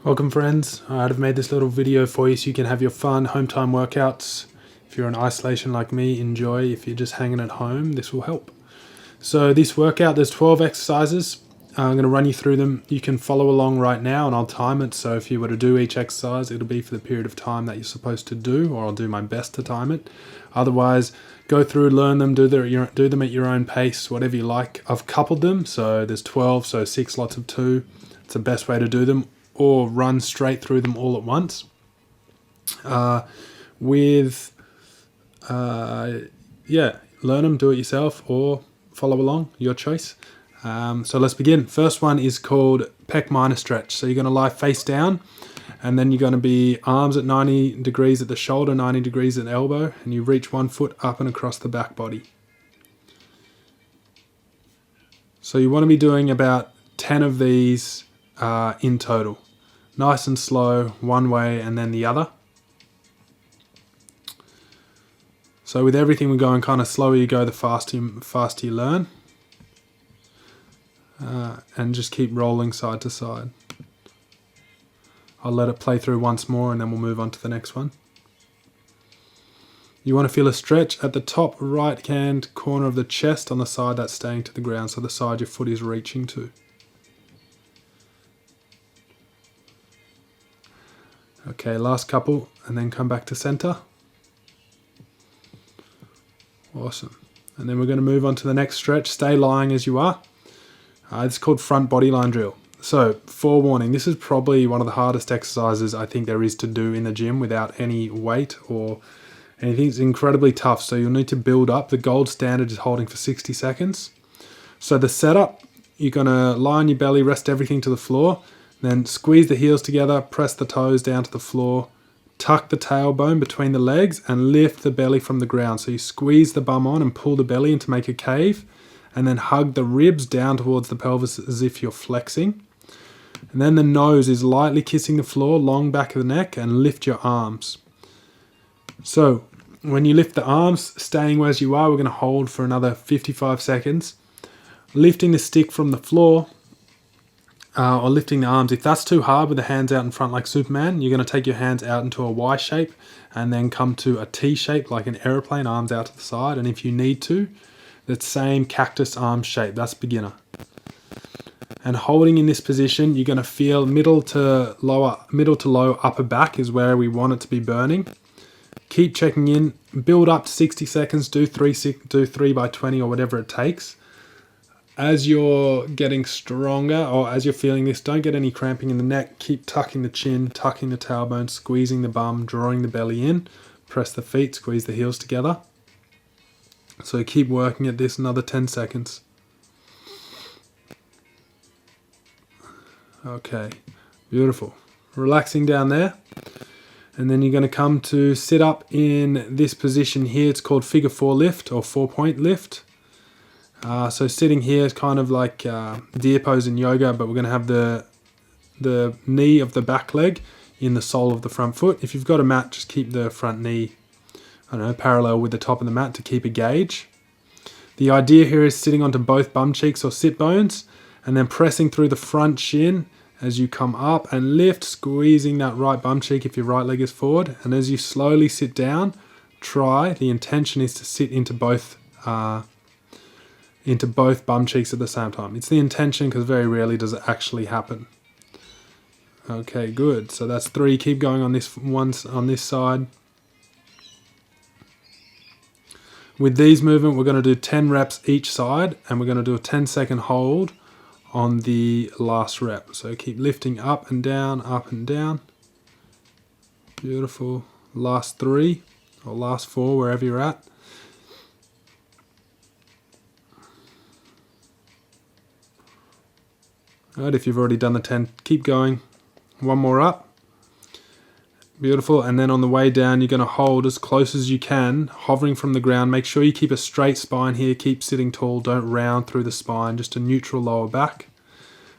Welcome friends, I've made this little video for you so you can have your fun home time workouts. If you're in isolation like me, enjoy. If you're just hanging at home, this will help. So this workout, there's 12 exercises. I'm going to run you through them. You can follow along right now and I'll time it. So if you were to do each exercise, it'll be for the period of time that you're supposed to do, or I'll do my best to time it. Otherwise, go through, learn them, do them at your own pace, whatever you like. I've coupled them, so there's 12, so 6 lots of 2. It's the best way to do them, or run straight through them all at once. Learn them, do it yourself, or follow along, your choice. So let's begin. First one is called pec minor stretch. So you're going to lie face down, and then you're going to be arms at 90 degrees at the shoulder, 90 degrees at the elbow, and you reach one foot up and across the back body. So you want to be doing about 10 of these in total. Nice and slow, one way and then the other. So with everything we're going kind of slower you go, the faster you learn. And just keep rolling side to side. I'll let it play through once more and then we'll move on to the next one. You want to feel a stretch at the top right hand corner of the chest on the side that's staying to the ground, so the side your foot is reaching to. Okay, last couple, and then come back to center. Awesome. And then we're going to move on to the next stretch. Stay lying as you are. It's called front body line drill. So, forewarning, this is probably one of the hardest exercises I think there is to do in the gym without any weight or anything. It's incredibly tough, so you'll need to build up. The gold standard is holding for 60 seconds. So the setup, you're going to lie on your belly, rest everything to the floor. Then squeeze the heels together, press the toes down to the floor, tuck the tailbone between the legs and lift the belly from the ground. So you squeeze the bum on and pull the belly in to make a cave, and then hug the ribs down towards the pelvis as if you're flexing. And then the nose is lightly kissing the floor, long back of the neck, and lift your arms. So when you lift the arms, staying as you are, we're going to hold for another 55 seconds. Lifting the stick from the floor, or lifting the arms. If that's too hard with the hands out in front like Superman, you're going to take your hands out into a Y shape and then come to a T shape like an aeroplane, arms out to the side. And if you need to, that same cactus arm shape, that's beginner. And holding in this position, you're going to feel middle to low upper back is where we want it to be burning. Keep checking in, build up to 60 seconds, do 3 by 20 or whatever it takes. As you're getting stronger, or as you're feeling this, don't get any cramping in the neck. Keep tucking the chin, tucking the tailbone, squeezing the bum, drawing the belly in. Press the feet, squeeze the heels together. So keep working at this another 10 seconds. Okay, beautiful. Relaxing down there. And then you're going to come to sit up in this position here. It's called figure 4 lift or 4-point lift. So sitting here is kind of like deer pose in yoga, but we're going to have the knee of the back leg in the sole of the front foot. If you've got a mat, just keep the front knee, parallel with the top of the mat to keep a gauge. The idea here is sitting onto both bum cheeks or sit bones, and then pressing through the front shin as you come up and lift, squeezing that right bum cheek if your right leg is forward. And as you slowly sit down, the intention is to sit into both bum cheeks at the same time. It's the intention because very rarely does it actually happen. Okay, good. So that's 3. Keep going on this side. With these movements, we're going to do 10 reps each side, and we're going to do a 10-second hold on the last rep. So keep lifting up and down, up and down. Beautiful. Last 3 or last 4, wherever you're at. Right, if you've already done the 10, keep going. One more up. Beautiful. And then on the way down, you're going to hold as close as you can, hovering from the ground. Make sure you keep a straight spine here. Keep sitting tall. Don't round through the spine. Just a neutral lower back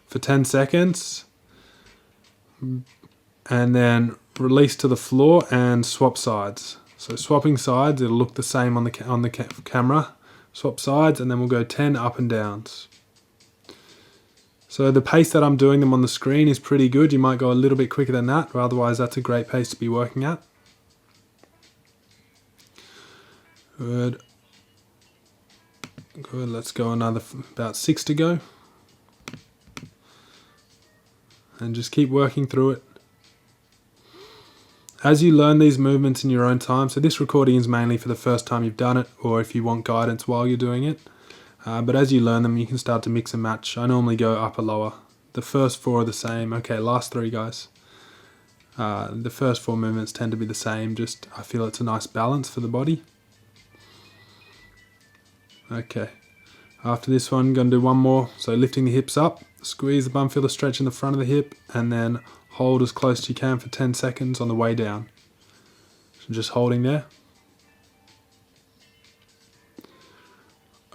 for 10 seconds. And then release to the floor and swap sides. So swapping sides, it'll look the same on the camera. Swap sides, and then we'll go 10 up and downs. So the pace that I'm doing them on the screen is pretty good. You might go a little bit quicker than that, but otherwise that's a great pace to be working at. Good. Good, let's go another about 6 to go. And just keep working through it. As you learn these movements in your own time, so this recording is mainly for the first time you've done it, or if you want guidance while you're doing it. But as you learn them, you can start to mix and match. I normally go upper, lower. The first 4 are the same. Okay, last 3 guys. The first 4 movements tend to be the same, just I feel it's a nice balance for the body. Okay, after this one, I'm going to do one more. So lifting the hips up, squeeze the bum, feel the stretch in the front of the hip, and then hold as close as you can for 10 seconds on the way down. So just holding there.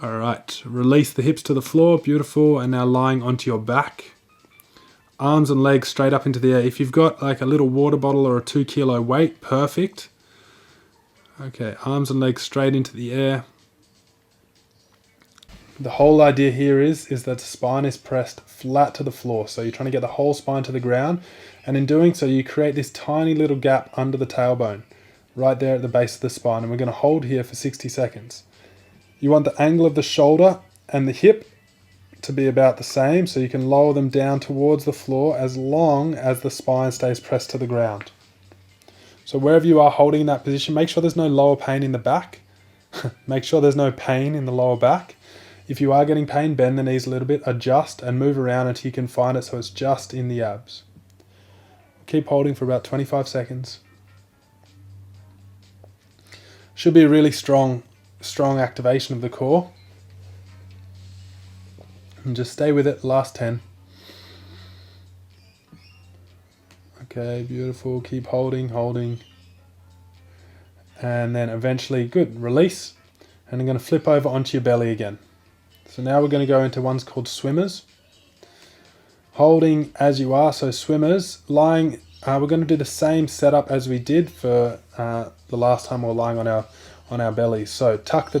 Alright, release the hips to the floor, beautiful, and now lying onto your back. Arms and legs straight up into the air. If you've got like a little water bottle or a 2 kilo weight, perfect. Okay, arms and legs straight into the air. The whole idea here is that the spine is pressed flat to the floor. So you're trying to get the whole spine to the ground. And in doing so, you create this tiny little gap under the tailbone, right there at the base of the spine. And we're going to hold here for 60 seconds. You want the angle of the shoulder and the hip to be about the same. So you can lower them down towards the floor as long as the spine stays pressed to the ground. So wherever you are holding in that position, make sure there's no lower pain in the back. Make sure there's no pain in the lower back. If you are getting pain, bend the knees a little bit, adjust and move around until you can find it so it's just in the abs. Keep holding for about 25 seconds. Should be a really strong activation of the core. And just stay with it, last 10. Okay, beautiful, keep holding. And then eventually, good, release. And I'm going to flip over onto your belly again. So now we're going to go into ones called swimmers. Holding as you are, so swimmers, lying, we're going to do the same setup as we did for the last time we were lying on our bellies. So tuck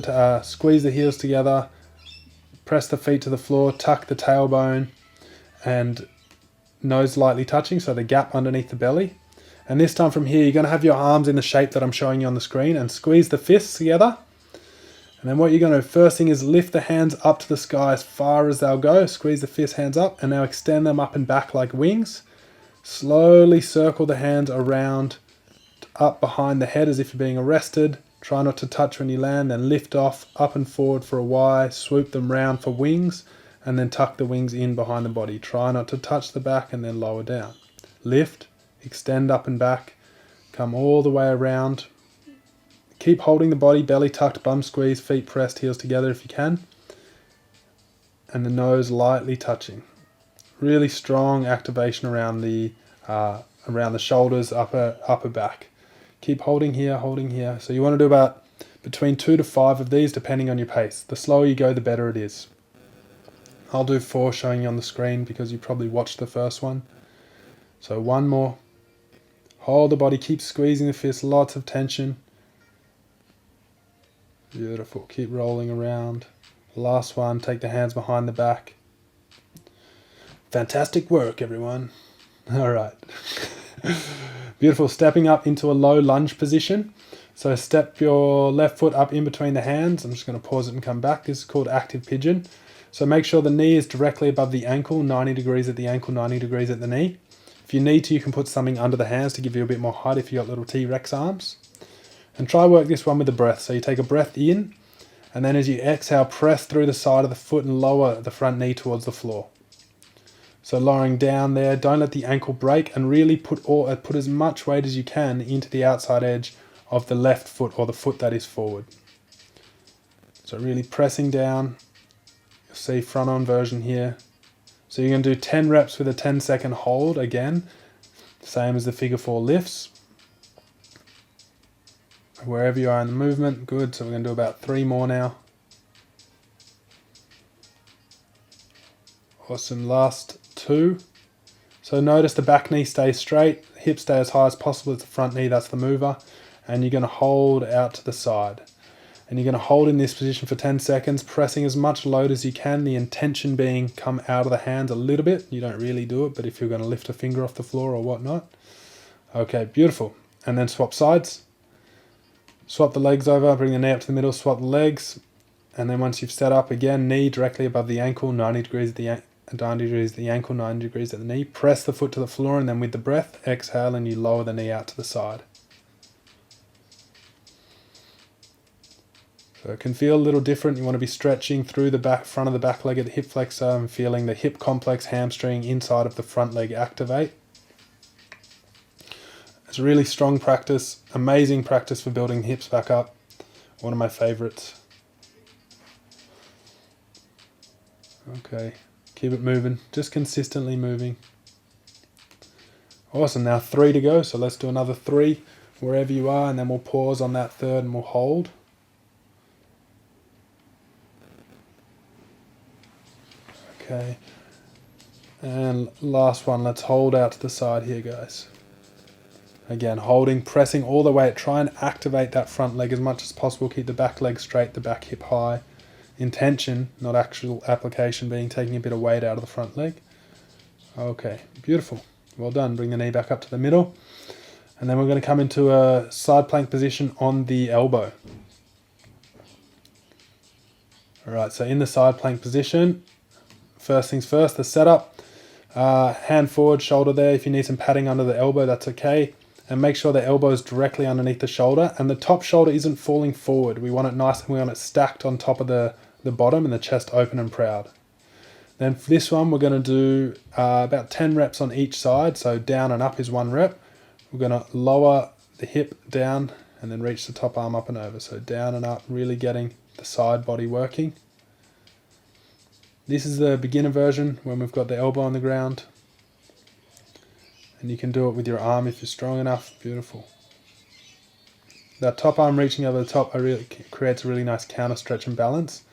squeeze the heels together, press the feet to the floor, tuck the tailbone, and nose lightly touching, so the gap underneath the belly. And this time from here, you're going to have your arms in the shape that I'm showing you on the screen and squeeze the fists together. And then what you're going to do, first thing is lift the hands up to the sky as far as they'll go. Squeeze the fist hands up and now extend them up and back like wings. Slowly circle the hands around up behind the head as if you're being arrested. Try not to touch when you land, then lift off, up and forward for a Y, swoop them round for wings, and then tuck the wings in behind the body. Try not to touch the back and then lower down. Lift, extend up and back, come all the way around. Keep holding the body, belly tucked, bum squeeze, feet pressed, heels together if you can. And the nose lightly touching. Really strong activation around the shoulders, upper back. Keep holding here. So you want to do about between 2 to 5 of these depending on your pace. The slower you go, the better it is. I'll do 4 showing you on the screen because you probably watched the first one. So one more. Hold the body, keep squeezing the fist, lots of tension. Beautiful, keep rolling around. Last one, take the hands behind the back. Fantastic work, everyone. All right. Beautiful, stepping up into a low lunge position. So step your left foot up in between the hands. I'm just going to pause it and come back. This is called active pigeon. So make sure the knee is directly above the ankle, 90 degrees at the ankle, 90 degrees at the knee. If you need to, you can put something under the hands to give you a bit more height if you've got little T-Rex arms. And try work this one with the breath. So you take a breath in, and then as you exhale, press through the side of the foot and lower the front knee towards the floor. So lowering down there, don't let the ankle break, and really put as much weight as you can into the outside edge of the left foot or the foot that is forward. So really pressing down. You'll see front on version here. So you're going to do 10 reps with a 10-second hold again, same as the figure 4 lifts. Wherever you are in the movement, good. So we're going to do about 3 more now. Awesome, last 2. So notice the back knee stays straight, hips stay as high as possible as the front knee, that's the mover. And you're going to hold out to the side. And you're going to hold in this position for 10 seconds, pressing as much load as you can, the intention being come out of the hands a little bit. You don't really do it, but if you're going to lift a finger off the floor or whatnot. Okay, beautiful. And then swap sides. Swap the legs over, bring the knee up to the middle, swap the legs. And then once you've set up again, knee directly above the ankle, 90 degrees at the ankle, 90 degrees at the knee. Press the foot to the floor, and then with the breath, exhale and you lower the knee out to the side. So it can feel a little different. You want to be stretching through the front of the back leg at the hip flexor and feeling the hip complex hamstring inside of the front leg activate. It's a really strong practice, amazing practice for building the hips back up. One of my favorites. Okay, keep it moving, just consistently moving. Awesome, now 3 to go, so let's do another 3 wherever you are, and then we'll pause on that third and we'll hold. Okay, and last one, let's hold out to the side here, guys. Again, holding, pressing all the way, try and activate that front leg as much as possible, keep the back leg straight, the back hip high. Intention, not actual application, being taking a bit of weight out of the front leg. Okay, beautiful, well done. Bring the knee back up to the middle, and then we're going to come into a side plank position on the elbow. Alright, so in the side plank position, first things first, the setup, hand forward, shoulder there. If you need some padding under the elbow, that's okay. And make sure the elbow is directly underneath the shoulder, and the top shoulder isn't falling forward. We want it nice and we want it stacked on top of the bottom, and the chest open and proud. Then for this one, we're going to do about 10 reps on each side. So down and up is 1 rep. We're going to lower the hip down and then reach the top arm up and over. So down and up, really getting the side body working. This is the beginner version when we've got the elbow on the ground. And you can do it with your arm if you're strong enough. Beautiful. That top arm reaching over the top creates a really nice counter stretch and balance.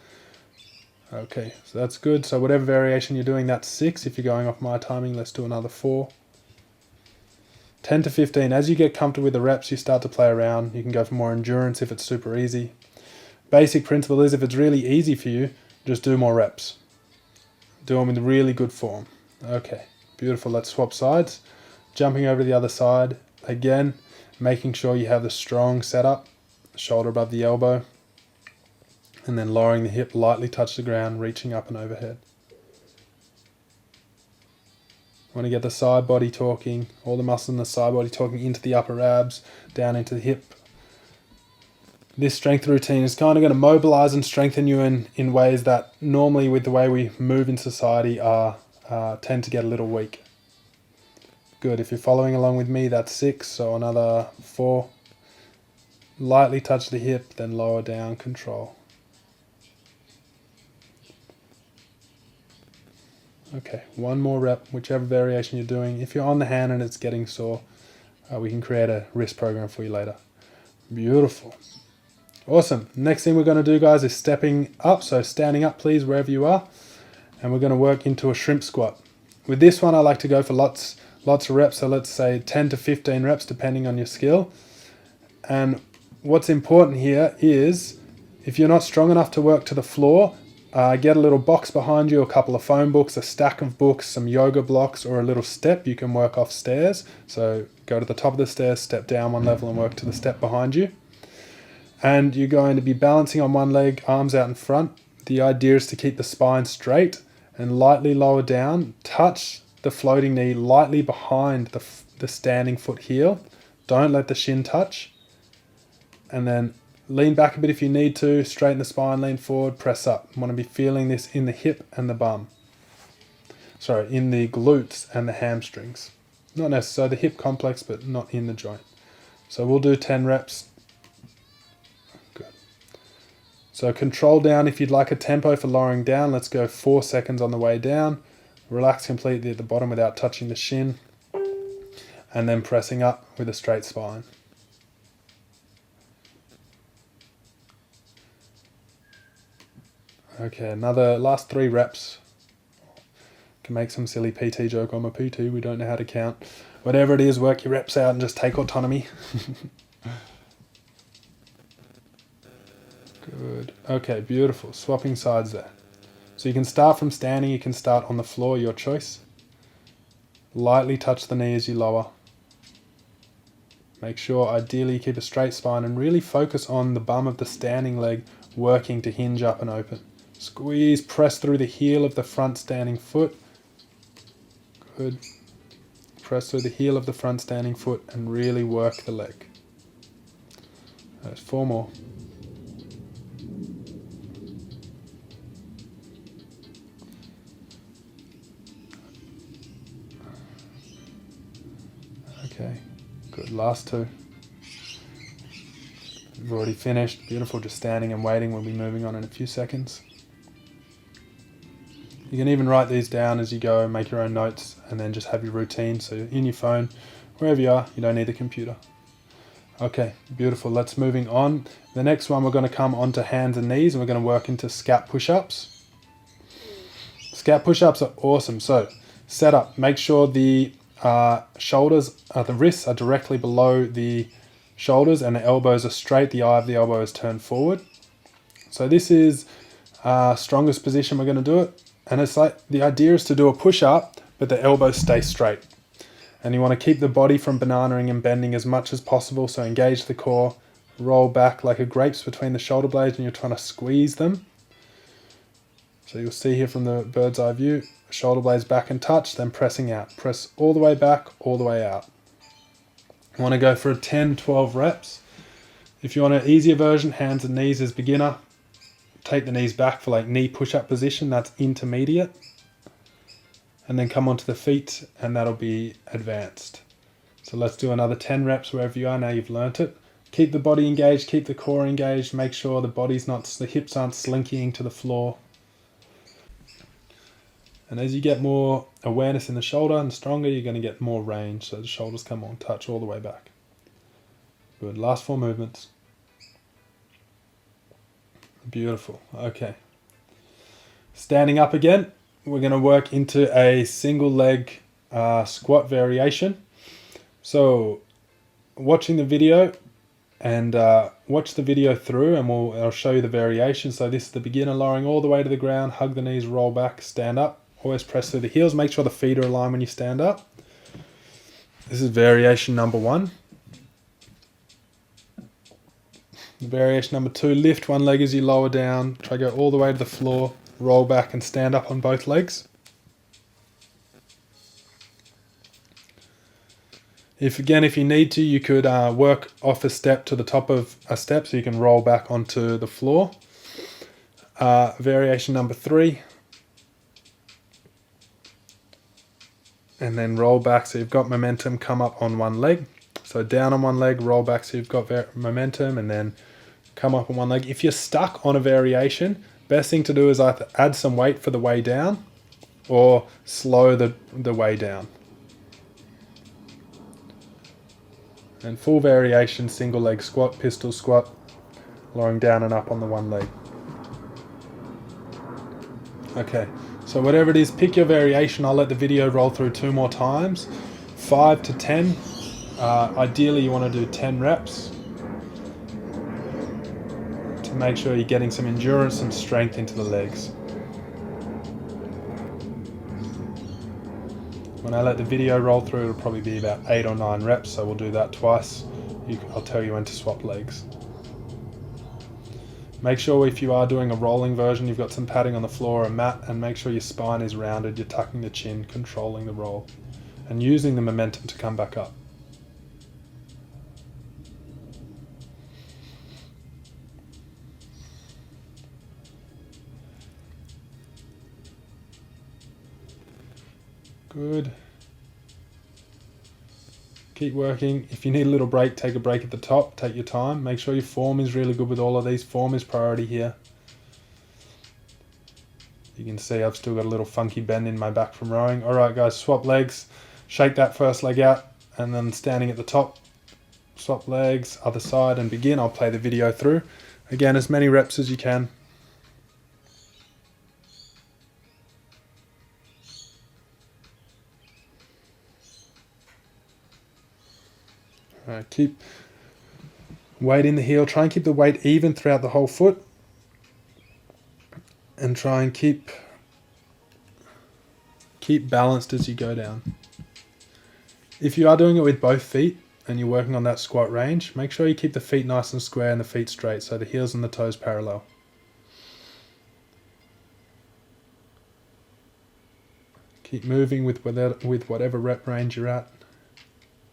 Okay, so that's good. So whatever variation you're doing, that's 6. If you're going off my timing, let's do another 4. 10 to 15. As you get comfortable with the reps, you start to play around. You can go for more endurance if it's super easy. Basic principle is if it's really easy for you, just do more reps. Do them with really good form. Okay, beautiful. Let's swap sides. Jumping over to the other side. Again, making sure you have the strong setup. Shoulder above the elbow. And then lowering the hip, lightly touch the ground, reaching up and overhead. Want to get the side body talking, all the muscle in the side body talking into the upper abs, down into the hip. This strength routine is kind of going to mobilize and strengthen you in ways that normally with the way we move in society tend to get a little weak. Good, if you're following along with me, that's 6, so another 4. Lightly touch the hip, then lower down, control. Okay, 1 more rep, whichever variation you're doing. If you're on the hand and it's getting sore, we can create a wrist program for you later. Beautiful. Awesome. Next thing we're going to do, guys, is stepping up. So standing up, please, wherever you are. And we're going to work into a shrimp squat. With this one, I like to go for lots of reps. So let's say 10 to 15 reps, depending on your skill. And what's important here is if you're not strong enough to work to the floor, get a little box behind you, a couple of phone books, a stack of books, some yoga blocks, or a little step. You can work off stairs. So go to the top of the stairs, step down 1 level and work to the step behind you. And you're going to be balancing on 1 leg, arms out in front. The idea is to keep the spine straight and lightly lower down. Touch the floating knee lightly behind the standing foot heel. Don't let the shin touch. And then lean back a bit if you need to, straighten the spine, lean forward, press up. You want to be feeling this in the hip and the bum. Sorry, in the glutes and the hamstrings. Not necessarily the hip complex, but not in the joint. So we'll do 10 reps. Good. So control down if you'd like a tempo for lowering down. Let's go 4 seconds on the way down. Relax completely at the bottom without touching the shin. And then pressing up with a straight spine. Okay, another last 3 reps. Can make some silly PT joke. I'm a PT, we don't know how to count. Whatever it is, work your reps out and just take autonomy. Good. Good. Okay, beautiful. Swapping sides there. So you can start from standing, you can start on the floor, your choice. Lightly touch the knee as you lower. Make sure ideally you keep a straight spine and really focus on the bum of the standing leg working to hinge up and open. Squeeze, press through the heel of the front standing foot. Good. Press through the heel of the front standing foot and really work the leg. There's 4 more. Okay, good. Last 2. We've already finished. Beautiful. Just standing and waiting. We'll be moving on in a few seconds. You can even write these down as you go, make your own notes, and then just have your routine. So in your phone, wherever you are, you don't need the computer. Okay, beautiful. Let's moving on. The next one, we're going to come onto hands and knees, and we're going to work into scap push-ups. Scap push-ups are awesome. So set up. Make sure the shoulders, the wrists are directly below the shoulders and the elbows are straight. The eye of the elbow is turned forward. So this is strongest position we're going to do it. And it's like the idea is to do a push-up, but the elbows stay straight. And you want to keep the body from bananaing and bending as much as possible. So engage the core, roll back like a grapes between the shoulder blades and you're trying to squeeze them. So you'll see here from the bird's eye view, shoulder blades back and touch, then pressing out. Press all the way back, all the way out. You want to go for a 10, 12 reps. If you want an easier version, hands and knees as beginner. Take the knees back for like knee push-up position, that's intermediate. And then come onto the feet and that'll be advanced. So let's do another 10 reps wherever you are, now you've learnt it. Keep the body engaged, keep the core engaged, make sure the hips aren't slinking to the floor. And as you get more awareness in the shoulder and stronger, you're going to get more range. So the shoulders come on, touch all the way back. Good, last 4 movements. Beautiful, okay. Standing up again, we're going to work into a single leg squat variation. So watching the video and watch the video through and I'll show you the variation. So this is the beginner, lowering all the way to the ground, hug the knees, roll back, stand up. Always press through the heels, make sure the feet are aligned when you stand up. This is variation number 1. Variation number 2, lift one leg as you lower down, try to go all the way to the floor, roll back and stand up on both legs. If you need to, you could work off a step to the top of a step so you can roll back onto the floor. Variation number 3. And then roll back so you've got momentum, come up on one leg. So down on one leg, roll back so you've got momentum, and then come up on one leg. If you're stuck on a variation, best thing to do is either add some weight for the way down or slow the way down. And full variation, single leg squat, pistol squat, lowering down and up on the one leg. Okay, so whatever it is, pick your variation. I'll let the video roll through 2 more times, 5 to 10. Ideally you want to do 10 reps to make sure you're getting some endurance and strength into the legs. When I let the video roll through, it'll probably be about 8 or 9 reps, so we'll do that twice. I'll tell you when to swap legs. Make sure if you are doing a rolling version, you've got some padding on the floor or a mat, and make sure your spine is rounded, you're tucking the chin, controlling the roll, and using the momentum to come back up. Good. Keep working. If you need a little break, take a break at the top. Take your time. Make sure your form is really good with all of these. Form is priority here. You can see I've still got a little funky bend in my back from rowing. All right, guys, swap legs. Shake that first leg out, and then standing at the top, swap legs, other side, and begin. I'll play the video through. Again, as many reps as you can. Keep weight in the heel. Try and keep the weight even throughout the whole foot. and try and keep balanced as you go down. If you are doing it with both feet and you're working on that squat range, make sure you keep the feet nice and square and the feet straight, so the heels and the toes parallel. Keep moving with whatever rep range you're at.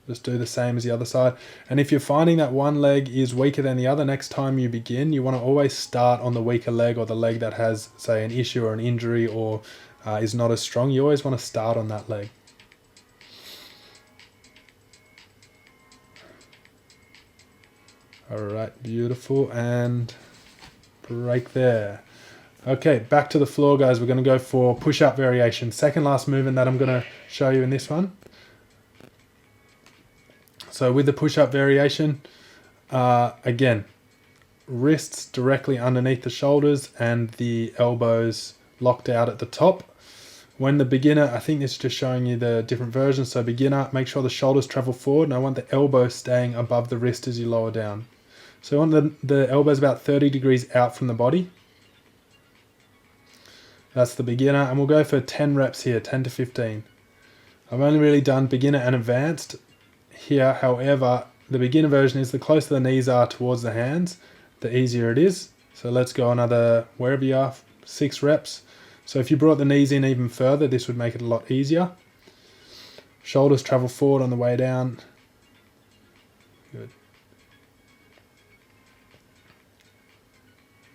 Just do the same as the other side. And if you're finding that one leg is weaker than the other, next time you begin, you want to always start on the weaker leg, or the leg that has, say, an issue or an injury, or is not as strong. You always want to start on that leg. All right, beautiful, and break there. Okay, back to the floor, guys. We're going to go for push-up variation. Second last movement that I'm going to show you in this one. So with the push-up variation, again, wrists directly underneath the shoulders and the elbows locked out at the top. When the beginner, I think this is just showing you the different versions. So beginner, make sure the shoulders travel forward, and I want the elbow staying above the wrist as you lower down. So I want the elbows about 30 degrees out from the body. That's the beginner, and we'll go for 10 reps here, 10 to 15. I've only really done beginner and advanced here. However, the beginner version is the closer the knees are towards the hands, the easier it is. So let's go another, wherever you are, 6 reps. So if you brought the knees in even further, this would make it a lot easier. Shoulders travel forward on the way down. Good.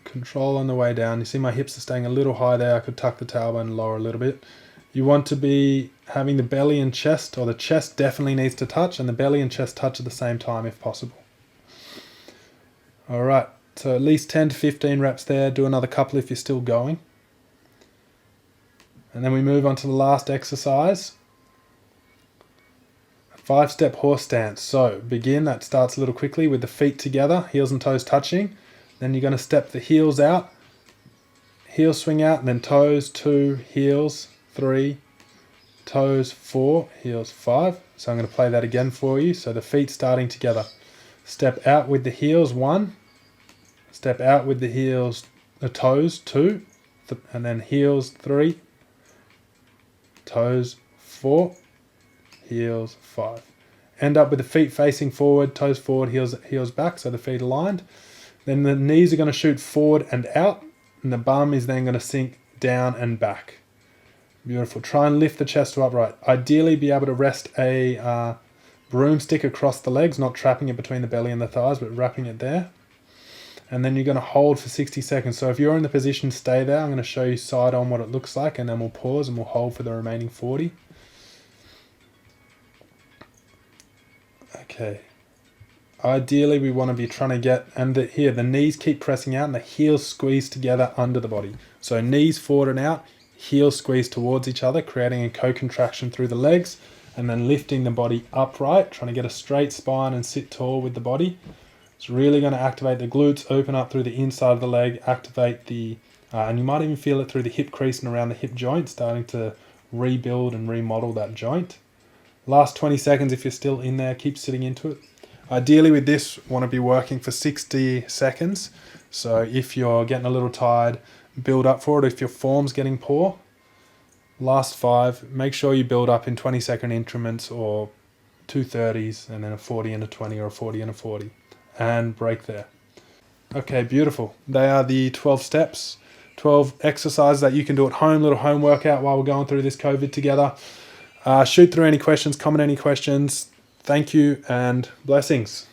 Control on the way down. You see my hips are staying a little high there. I could tuck the tailbone and lower a little bit. You want to be having the belly and chest, or the chest definitely needs to touch, and the belly and chest touch at the same time if possible. All right, so at least 10 to 15 reps there. Do another couple if you're still going. And then we move on to the last exercise. 5-step horse stance. So begin, that starts a little quickly with the feet together, heels and toes touching. Then you're going to step the heels out, heels swing out, and then toes, 2, heels, 3, toes, 4, heels, 5. So I'm going to play that again for you. So the feet starting together. Step out with the heels, 1. Step out with the heels, the toes, 2. And then heels, 3. Toes, 4. Heels, 5. End up with the feet facing forward, toes forward, heels back, so the feet aligned. Then the knees are going to shoot forward and out, and the bum is then going to sink down and back. Beautiful. Try and lift the chest to upright. Ideally, be able to rest a broomstick across the legs, not trapping it between the belly and the thighs, but wrapping it there. And then you're going to hold for 60 seconds. So if you're in the position, stay there. I'm going to show you side on what it looks like, and then we'll pause and we'll hold for the remaining 40. Okay. Ideally, we want to be trying to get, and here the knees keep pressing out and the heels squeeze together under the body. So knees forward and out, heels squeeze towards each other, creating a co-contraction through the legs, and then lifting the body upright, trying to get a straight spine and sit tall with the body. It's really going to activate the glutes, open up through the inside of the leg, activate the, and you might even feel it through the hip crease and around the hip joint, starting to rebuild and remodel that joint. Last 20 seconds, if you're still in there, keep sitting into it. Ideally with this, want to be working for 60 seconds. So if you're getting a little tired, build up for it. If your form's getting poor, last 5, make sure you build up in 20-second increments, or 2 30s, and then a 40 and a 20, or a 40 and a 40, and break there. Okay, beautiful. They are the 12 steps, 12 exercises that you can do at home, little home workout while we're going through this COVID together. Shoot through any questions, comment any questions. Thank you and blessings.